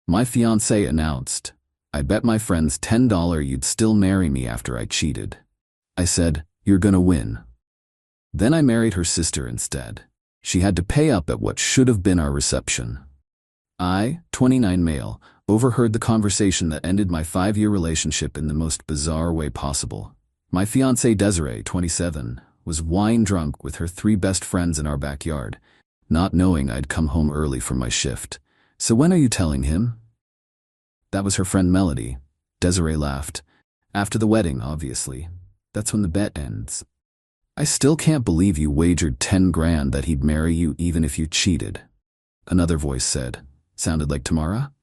My fiancée announced, "I bet my friends $10 you'd still marry me after I cheated." I said, "You're gonna win." Then I married her sister instead. She had to pay up at what should have been our reception. I, 29 male, overheard the conversation that ended my 5-year relationship in the most bizarre way possible. My fiancée Desiree, 27, was wine drunk with her 3 best friends in our backyard, not knowing I'd come home early from my shift. "So when are you telling him?" That was her friend Melody. Desiree laughed. "After the wedding, obviously. That's when the bet ends." "I still can't believe you wagered 10 grand that he'd marry you even if you cheated," another voice said. Sounded like Tamara.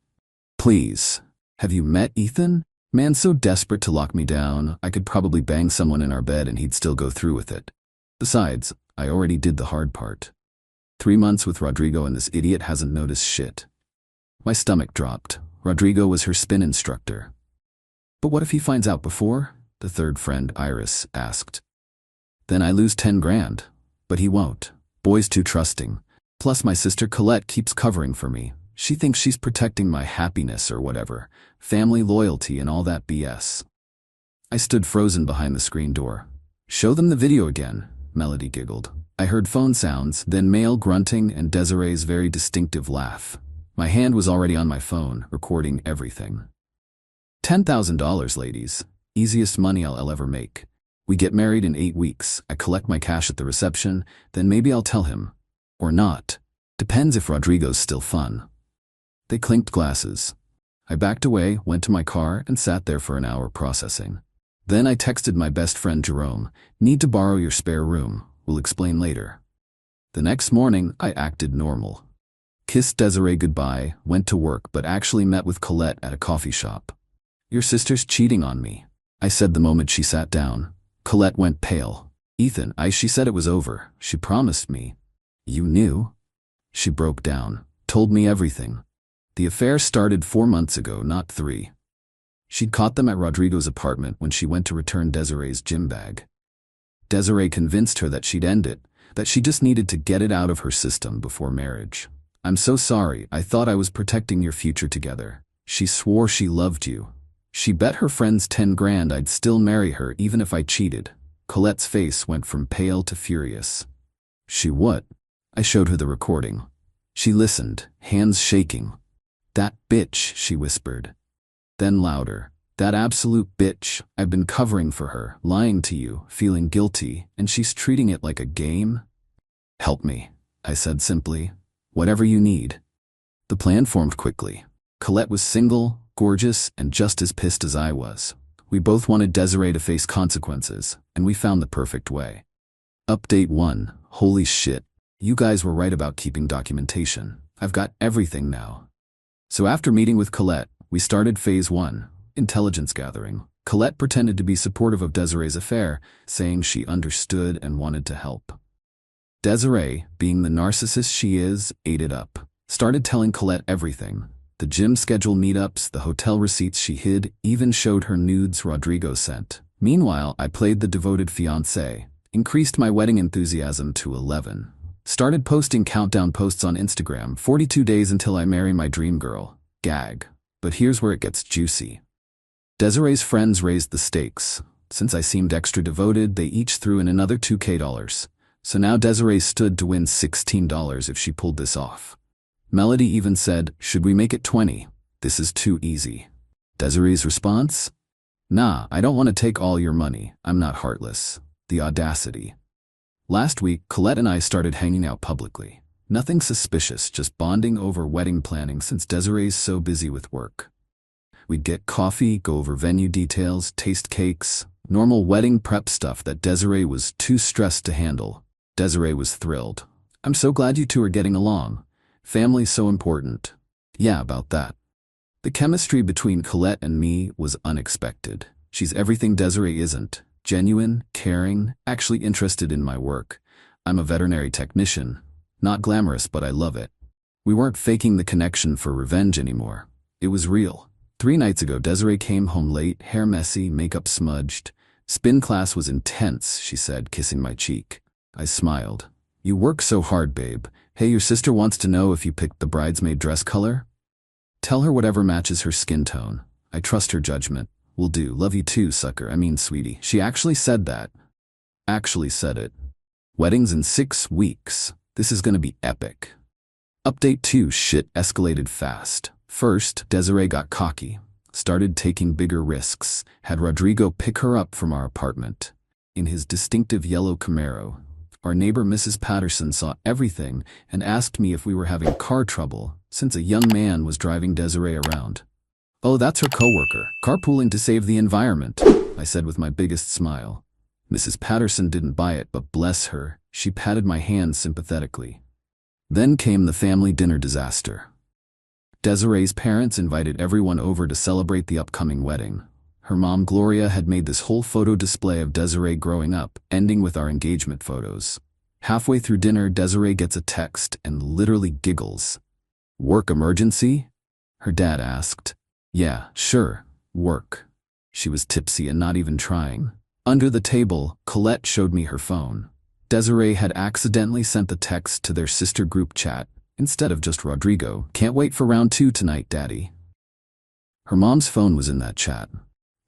"Please, have you met Ethan? Man's so desperate to lock me down, I could probably bang someone in our bed and he'd still go through with it. Besides, I already did the hard part. 3 months with Rodrigo and this idiot hasn't noticed shit." My stomach dropped. Rodrigo was her spin instructor. "But what if he finds out before?" the third friend, Iris, asked. "Then I lose 10 grand. But he won't. Boy's too trusting. Plus my sister Colette keeps covering for me. She thinks she's protecting my happiness or whatever. Family loyalty and all that BS." I stood frozen behind the screen door. "Show them the video again," Melody giggled. I heard phone sounds, then male grunting and Desiree's very distinctive laugh. My hand was already on my phone, recording everything. $10,000, ladies. Easiest money I'll ever make. We get married in 8 weeks. I collect my cash at the reception, then maybe I'll tell him. Or not. Depends if Rodrigo's still fun. They clinked glasses. I backed away, went to my car, and sat there for an hour processing. Then I texted my best friend Jerome, "Need to borrow your spare room. We'll explain later." The next morning, I acted normal. Kissed Desiree goodbye, went to work, but actually met with Colette at a coffee shop. "Your sister's cheating on me," I said the moment she sat down. Colette went pale. "Ethan, she said it was over. She promised me." "You knew?" She broke down, told me everything. The affair started 4 months ago, not 3. She'd caught them at Rodrigo's apartment when she went to return Desiree's gym bag. Desiree convinced her that she'd end it, that she just needed to get it out of her system before marriage. "I'm so sorry, I thought I was protecting your future together." She swore she loved you. She bet her friends 10 grand I'd still marry her even if I cheated. Colette's face went from pale to furious. "She what?" I showed her the recording. She listened, hands shaking. "That bitch," she whispered. Then louder, "That absolute bitch. I've been covering for her, lying to you, feeling guilty, and she's treating it like a game." "Help me," I said simply. "Whatever you need." The plan formed quickly. Colette was single, gorgeous, and just as pissed as I was. We both wanted Desiree to face consequences, and we found the perfect way. Update 1. Holy shit. You guys were right about keeping documentation. I've got everything now. So after meeting with Colette, we started phase 1, intelligence gathering. Colette pretended to be supportive of Desiree's affair, saying she understood and wanted to help. Desiree, being the narcissist she is, ate it up. Started telling Colette everything. The gym schedule meetups, the hotel receipts she hid, even showed her nudes Rodrigo sent. Meanwhile, I played the devoted fiancé, increased my wedding enthusiasm to 11. Started posting countdown posts on Instagram, 42 days until I marry my dream girl. Gag. But here's where it gets juicy. Desiree's friends raised the stakes. Since I seemed extra devoted, they each threw in another $2,000. So now Desiree stood to win $16 if she pulled this off. Melody even said, "Should we make it 20? This is too easy." Desiree's response? "Nah, I don't want to take all your money. I'm not heartless." The audacity. Last week, Colette and I started hanging out publicly. Nothing suspicious, just bonding over wedding planning since Desiree's so busy with work. We'd get coffee, go over venue details, taste cakes, normal wedding prep stuff that Desiree was too stressed to handle. Desiree was thrilled. "I'm so glad you two are getting along. Family's so important." Yeah, about that. The chemistry between Colette and me was unexpected. She's everything Desiree isn't. Genuine, caring, actually interested in my work. I'm a veterinary technician. Not glamorous, but I love it. We weren't faking the connection for revenge anymore. It was real. 3 nights ago, Desiree came home late, hair messy, makeup smudged. "Spin class was intense," she said, kissing my cheek. I smiled. "You work so hard, babe. Hey, your sister wants to know if you picked the bridesmaid dress color?" Tell her whatever matches her skin tone. I trust her judgment. Will do. Love you too, sucker. I mean, sweetie. She actually said that. Actually said it. Weddings in 6 weeks. This is gonna be epic. Update 2. Shit escalated fast. First, Desiree got cocky. Started taking bigger risks. Had Rodrigo pick her up from our apartment. In his distinctive yellow Camaro. Our neighbor Mrs. Patterson saw everything and asked me if we were having car trouble, since a young man was driving Desiree around. Oh, that's her coworker, carpooling to save the environment, I said with my biggest smile. Mrs. Patterson didn't buy it, but bless her, she patted my hand sympathetically. Then came the family dinner disaster. Desiree's parents invited everyone over to celebrate the upcoming wedding. Her mom, Gloria, had made this whole photo display of Desiree growing up, ending with our engagement photos. Halfway through dinner, Desiree gets a text and literally giggles. Work emergency? Her dad asked. Yeah, sure, work. She was tipsy and not even trying. Under the table, Colette showed me her phone. Desiree had accidentally sent the text to their sister group chat, instead of just Rodrigo. Can't wait for round 2 tonight, Daddy. Her mom's phone was in that chat.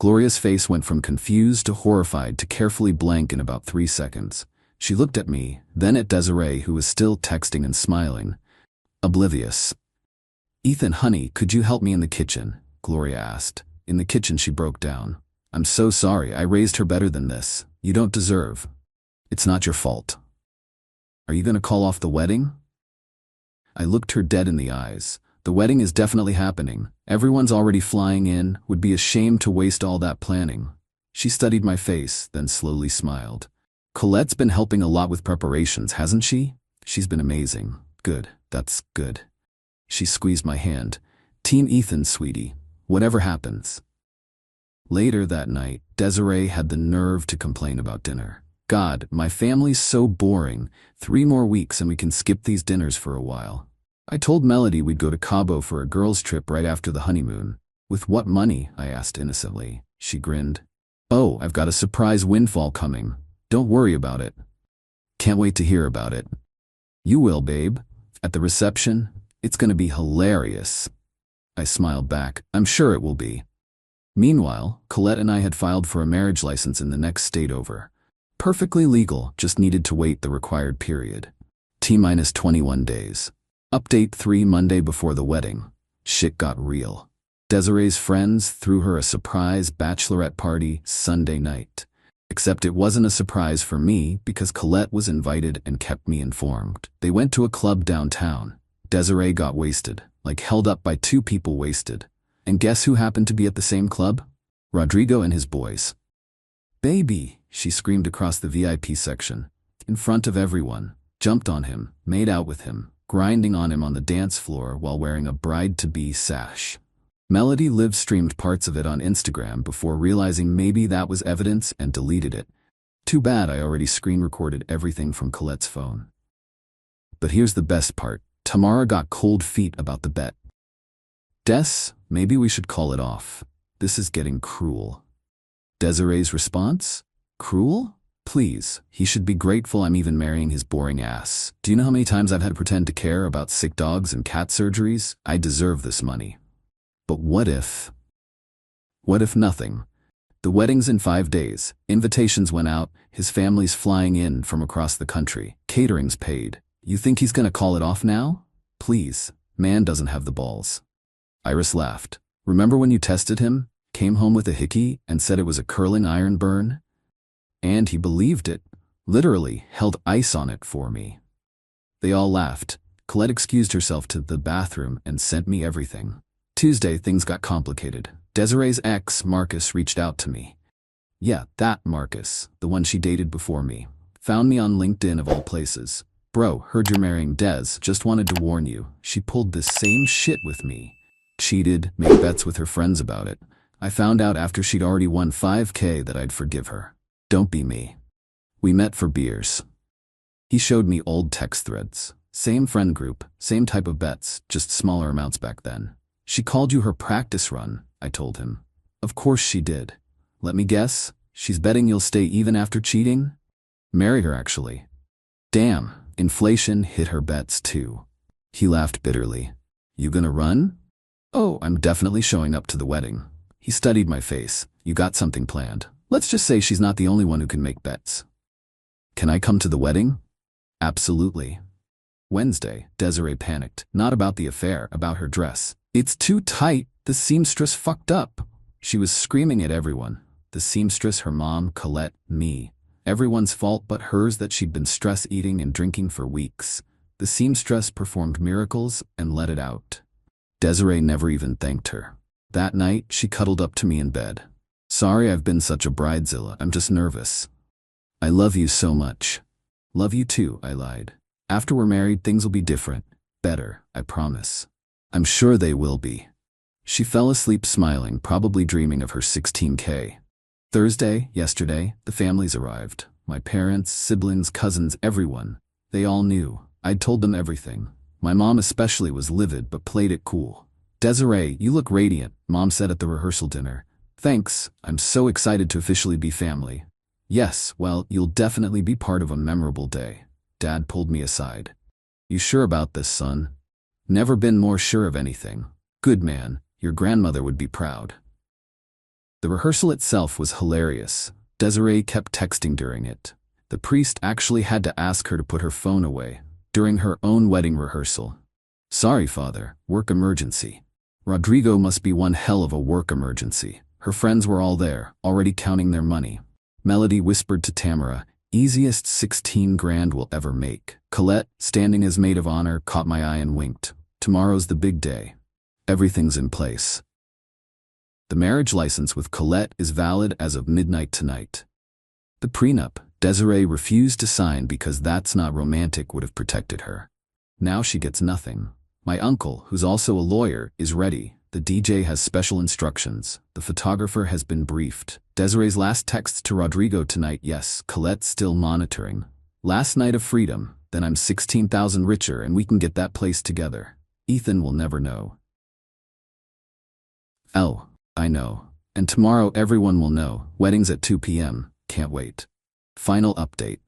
Gloria's face went from confused to horrified to carefully blank in about 3 seconds. She looked at me, then at Desiree, who was still texting and smiling. Oblivious. Ethan, honey, could you help me in the kitchen? Gloria asked. In the kitchen, she broke down. I'm so sorry, I raised her better than this. You don't deserve. It's not your fault. Are you gonna call off the wedding? I looked her dead in the eyes. The wedding is definitely happening. Everyone's already flying in. Would be ashamed to waste all that planning. She studied my face, then slowly smiled. Colette's been helping a lot with preparations, hasn't she? She's been amazing. Good, that's good. She squeezed my hand. Team Ethan, sweetie. Whatever happens. Later that night, Desiree had the nerve to complain about dinner. God, my family's so boring. 3 more weeks and we can skip these dinners for a while. I told Melody we'd go to Cabo for a girls' trip right after the honeymoon. With what money? I asked innocently. She grinned. Oh, I've got a surprise windfall coming. Don't worry about it. Can't wait to hear about it. You will, babe. At the reception, it's gonna be hilarious. I smiled back. I'm sure it will be. Meanwhile, Colette and I had filed for a marriage license in the next state over. Perfectly legal, just needed to wait the required period. T-minus 21 days. Update 3. Monday before the wedding. Shit got real. Desiree's friends threw her a surprise bachelorette party Sunday night. Except it wasn't a surprise for me because Colette was invited and kept me informed. They went to a club downtown. Desiree got wasted, like held up by 2 people wasted. And guess who happened to be at the same club? Rodrigo and his boys. Baby, she screamed across the VIP section. In front of everyone. Jumped on him, made out with him. Grinding on him on the dance floor while wearing a bride-to-be sash. Melody live-streamed parts of it on Instagram before realizing maybe that was evidence and deleted it. Too bad I already screen-recorded everything from Colette's phone. But here's the best part. Tamara got cold feet about the bet. Des, maybe we should call it off. This is getting cruel. Desiree's response? Cruel? Please, he should be grateful I'm even marrying his boring ass. Do you know how many times I've had to pretend to care about sick dogs and cat surgeries? I deserve this money. But what if? What if nothing? The wedding's in 5 days. Invitations went out. His family's flying in from across the country. Catering's paid. You think he's gonna call it off now? Please, man doesn't have the balls. Iris laughed. Remember when you tested him? Came home with a hickey and said it was a curling iron burn? And he believed it, literally held ice on it for me. They all laughed. Colette excused herself to the bathroom and sent me everything. Tuesday, things got complicated. Desiree's ex, Marcus, reached out to me. Yeah, that Marcus, the one she dated before me. Found me on LinkedIn of all places. Bro, heard you're marrying Des, just wanted to warn you. She pulled this same shit with me. Cheated, made bets with her friends about it. I found out after she'd already won $5,000 that I'd forgive her. Don't be me. We met for beers. He showed me old text threads. Same friend group, same type of bets, just smaller amounts back then. She called you her practice run, I told him. Of course she did. Let me guess, she's betting you'll stay even after cheating? Marry her, actually. Damn, inflation hit her bets too. He laughed bitterly. You gonna run? Oh, I'm definitely showing up to the wedding. He studied my face. You got something planned. Let's just say she's not the only one who can make bets. Can I come to the wedding? Absolutely. Wednesday, Desiree panicked. Not about the affair, about her dress. It's too tight. The seamstress fucked up. She was screaming at everyone. The seamstress, her mom, Colette, me. Everyone's fault but hers that she'd been stress eating and drinking for weeks. The seamstress performed miracles and let it out. Desiree never even thanked her. That night, she cuddled up to me in bed. Sorry I've been such a bridezilla, I'm just nervous. I love you so much. Love you too, I lied. After we're married, things will be different. Better, I promise. I'm sure they will be. She fell asleep smiling, probably dreaming of her 16K. Thursday, yesterday, the families arrived. My parents, siblings, cousins, everyone. They all knew. I'd told them everything. My mom especially was livid but played it cool. Desiree, you look radiant, Mom said at the rehearsal dinner. Thanks, I'm so excited to officially be family. Yes, well, you'll definitely be part of a memorable day. Dad pulled me aside. You sure about this, son? Never been more sure of anything. Good man, your grandmother would be proud. The rehearsal itself was hilarious. Desiree kept texting during it. The priest actually had to ask her to put her phone away during her own wedding rehearsal. Sorry, Father, work emergency. Rodrigo must be one hell of a work emergency. Her friends were all there, already counting their money. Melody whispered to Tamara, easiest 16 grand we'll ever make. Colette, standing as maid of honor, caught my eye and winked. Tomorrow's the big day. Everything's in place. The marriage license with Colette is valid as of midnight tonight. The prenup, Desiree refused to sign because that's not romantic, would have protected her. Now she gets nothing. My uncle, who's also a lawyer, is ready. The DJ has special instructions. The photographer has been briefed. Desiree's last text to Rodrigo tonight, yes, Colette's still monitoring. Last night of freedom, then I'm 16,000 richer and we can get that place together. Ethan will never know. Oh, I know. And tomorrow everyone will know. Wedding's at 2 p.m. Can't wait. Final update.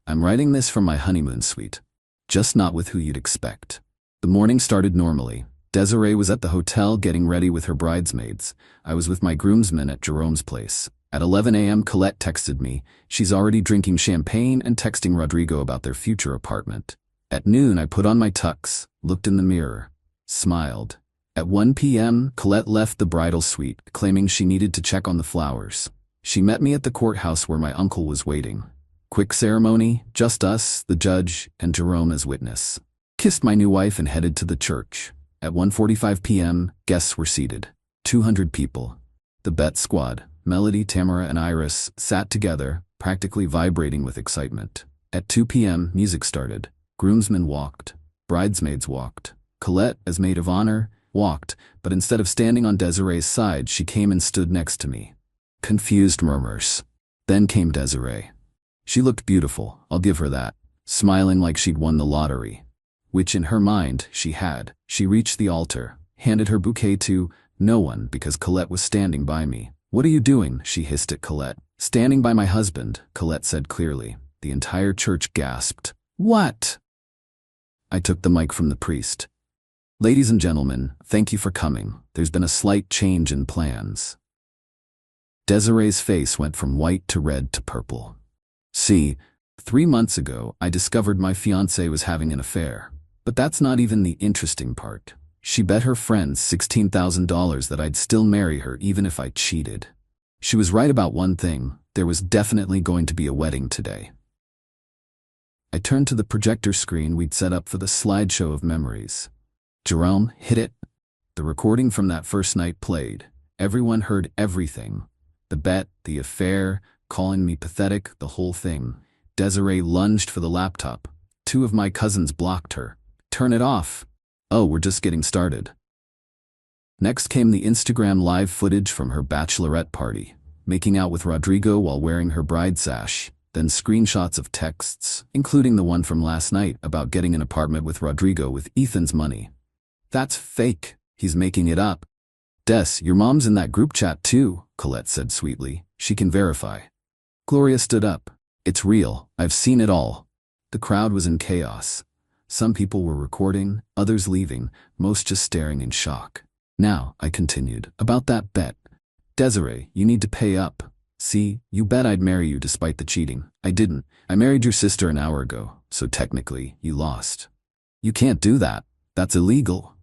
I'm writing this from my honeymoon suite. Just not with who you'd expect. The morning started normally. Desiree was at the hotel getting ready with her bridesmaids. I was with my groomsmen at Jerome's place. At 11 a.m. Colette texted me. She's already drinking champagne and texting Rodrigo about their future apartment. At noon I put on my tux, looked in the mirror, smiled. At 1 p.m. Colette left the bridal suite, claiming she needed to check on the flowers. She met me at the courthouse where my uncle was waiting. Quick ceremony, just us, the judge, and Jerome as witness. Kissed my new wife and headed to the church. At 1:45 p.m., guests were seated. 200 people. The bet squad, Melody, Tamara, and Iris, sat together, practically vibrating with excitement. At 2 p.m., music started. Groomsmen walked. Bridesmaids walked. Colette, as maid of honor, walked, but instead of standing on Desiree's side, she came and stood next to me. Confused murmurs. Then came Desiree. She looked beautiful, I'll give her that, smiling like she'd won the lottery. Which in her mind, she had. She reached the altar, handed her bouquet to no one because Colette was standing by me. What are you doing? She hissed at Colette. Standing by my husband, Colette said clearly. The entire church gasped. What? I took the mic from the priest. Ladies and gentlemen, thank you for coming. There's been a slight change in plans. Desiree's face went from white to red to purple. See, 3 months ago, I discovered my fiancée was having an affair. But that's not even the interesting part. She bet her friends $16,000 that I'd still marry her even if I cheated. She was right about one thing. There was definitely going to be a wedding today. I turned to the projector screen we'd set up for the slideshow of memories. Jerome, hit it. The recording from that first night played. Everyone heard everything. The bet, the affair, calling me pathetic, the whole thing. Desiree lunged for the laptop. 2 of my cousins blocked her. Turn it off. Oh, we're just getting started. Next came the Instagram live footage from her bachelorette party, making out with Rodrigo while wearing her bride sash, then screenshots of texts, including the one from last night about getting an apartment with Rodrigo with Ethan's money. That's fake. He's making it up. Des, your mom's in that group chat too, Colette said sweetly. She can verify. Gloria stood up. It's real. I've seen it all. The crowd was in chaos. Some people were recording, others leaving, most just staring in shock. Now, I continued, about that bet. Desiree, you need to pay up. See, you bet I'd marry you despite the cheating. I didn't. I married your sister an hour ago, so technically, you lost. You can't do that. That's illegal.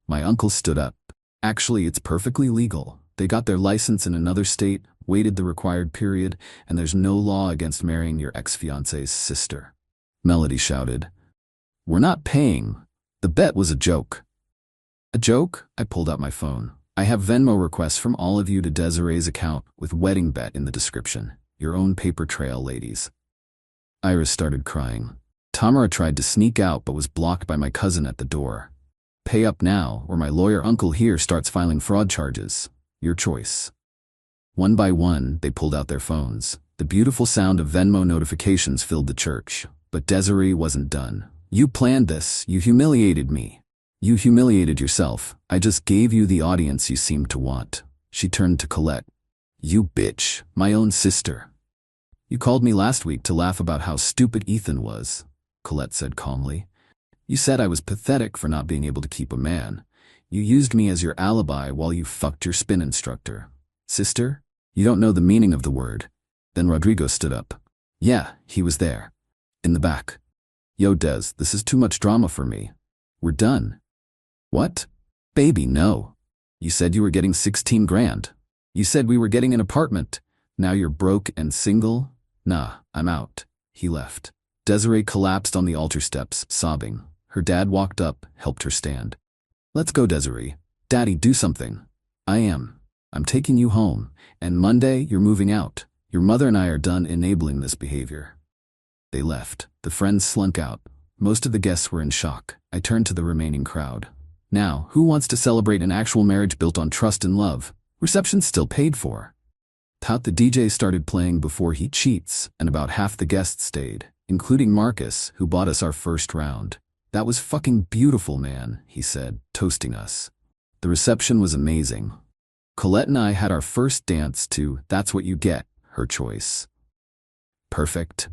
My uncle stood up. Actually, it's perfectly legal. They got their license in another state, waited the required period, and there's no law against marrying your ex-fiancée's sister. Melody shouted. We're not paying. The bet was a joke. A joke? I pulled out my phone. I have Venmo requests from all of you to Desiree's account with wedding bet in the description. Your own paper trail, ladies. Iris started crying. Tamara tried to sneak out but was blocked by my cousin at the door. Pay up now, or my lawyer uncle here starts filing fraud charges. Your choice. One by one, they pulled out their phones. The beautiful sound of Venmo notifications filled the church. But Desiree wasn't done. You planned this. You humiliated me. You humiliated yourself. I just gave you the audience you seemed to want. She turned to Colette. You bitch, my own sister. You called me last week to laugh about how stupid Ethan was, Colette said calmly. You said I was pathetic for not being able to keep a man. You used me as your alibi while you fucked your spin instructor. Sister? You don't know the meaning of the word. Then Rodrigo stood up. Yeah, he was there. In the back. Yo, Des, this is too much drama for me. We're done. What? Baby, no. You said you were getting 16 grand. You said we were getting an apartment. Now you're broke and single? Nah, I'm out. He left. Desiree collapsed on the altar steps, sobbing. Her dad walked up, helped her stand. Let's go, Desiree. Daddy, do something. I am. I'm taking you home. And Monday, you're moving out. Your mother and I are done enabling this behavior. They left. The friends slunk out. Most of the guests were in shock. I turned to the remaining crowd. Now, who wants to celebrate an actual marriage built on trust and love? Reception's still paid for. Tout the DJ started playing Before He Cheats, and about half the guests stayed, including Marcus, who bought us our first round. That was fucking beautiful, man, he said, toasting us. The reception was amazing. Colette and I had our first dance to That's What You Get, her choice. Perfect.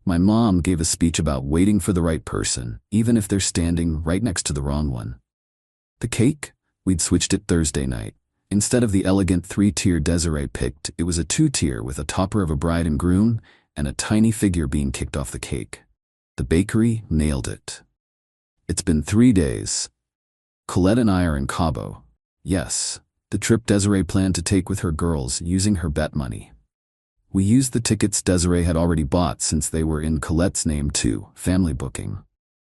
My mom gave a speech about waiting for the right person, even if they're standing right next to the wrong one. The cake? We'd switched it Thursday night. Instead of the elegant 3-tier Desiree picked, it was a 2-tier with a topper of a bride and groom and a tiny figure being kicked off the cake. The bakery nailed it. It's been 3 days. Colette and I are in Cabo. Yes, the trip Desiree planned to take with her girls using her bet money. We used the tickets Desiree had already bought since they were in Colette's name too, family booking.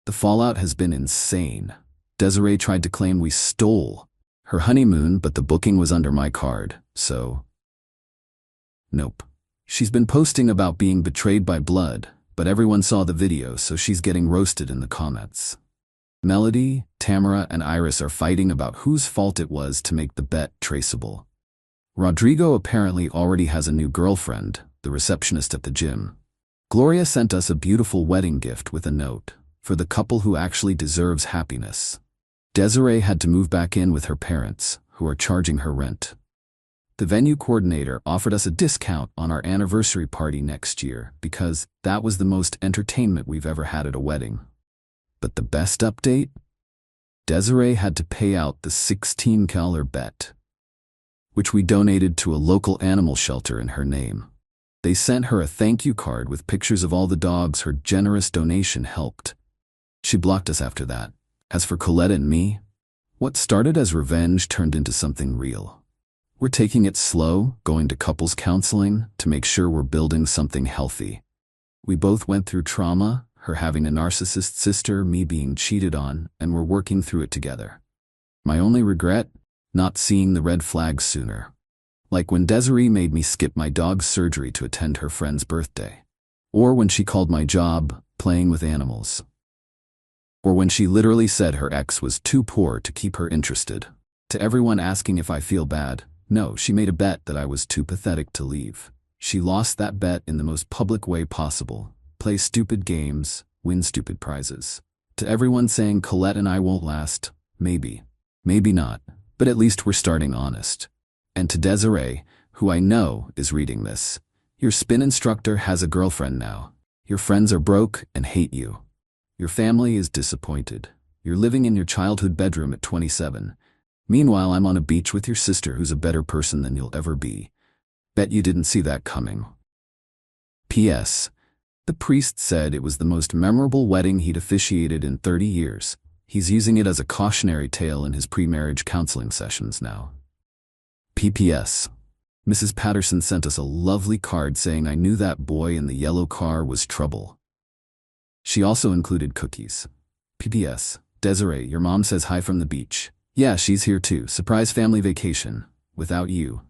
The fallout has been insane. Desiree tried to claim we stole her honeymoon, but the booking was under my card, so... Nope. She's been posting about being betrayed by blood, but everyone saw the video, so she's getting roasted in the comments. Melody, Tamara, and Iris are fighting about whose fault it was to make the bet traceable. Rodrigo apparently already has a new girlfriend, the receptionist at the gym. Gloria sent us a beautiful wedding gift with a note, for the couple who actually deserves happiness. Desiree had to move back in with her parents, who are charging her rent. The venue coordinator offered us a discount on our anniversary party next year because that was the most entertainment we've ever had at a wedding. But the best update? Desiree had to pay out the $16 bet, which we donated to a local animal shelter in her name. They sent her a thank you card with pictures of all the dogs her generous donation helped. She blocked us after that. As for Colette and me, what started as revenge turned into something real. We're taking it slow, going to couples counseling to make sure we're building something healthy. We both went through trauma, her having a narcissist sister, me being cheated on, and we're working through it together. My only regret? Not seeing the red flags sooner. Like when Desiree made me skip my dog's surgery to attend her friend's birthday. Or when she called my job playing with animals. Or when she literally said her ex was too poor to keep her interested. To everyone asking if I feel bad, no, she made a bet that I was too pathetic to leave. She lost that bet in the most public way possible. Play stupid games, win stupid prizes. To everyone saying Colette and I won't last, maybe. Maybe not, but at least we're starting honest. And to Desiree, who I know is reading this, your spin instructor has a girlfriend now. Your friends are broke and hate you. Your family is disappointed. You're living in your childhood bedroom at 27. Meanwhile, I'm on a beach with your sister who's a better person than you'll ever be. Bet you didn't see that coming. P.S. The priest said it was the most memorable wedding he'd officiated in 30 years. He's using it as a cautionary tale in his pre-marriage counseling sessions now. P.P.S. Mrs. Patterson sent us a lovely card saying I knew that boy in the yellow car was trouble. She also included cookies. P.P.S. Desiree, your mom says hi from the beach. Yeah, she's here too. Surprise family vacation. Without you.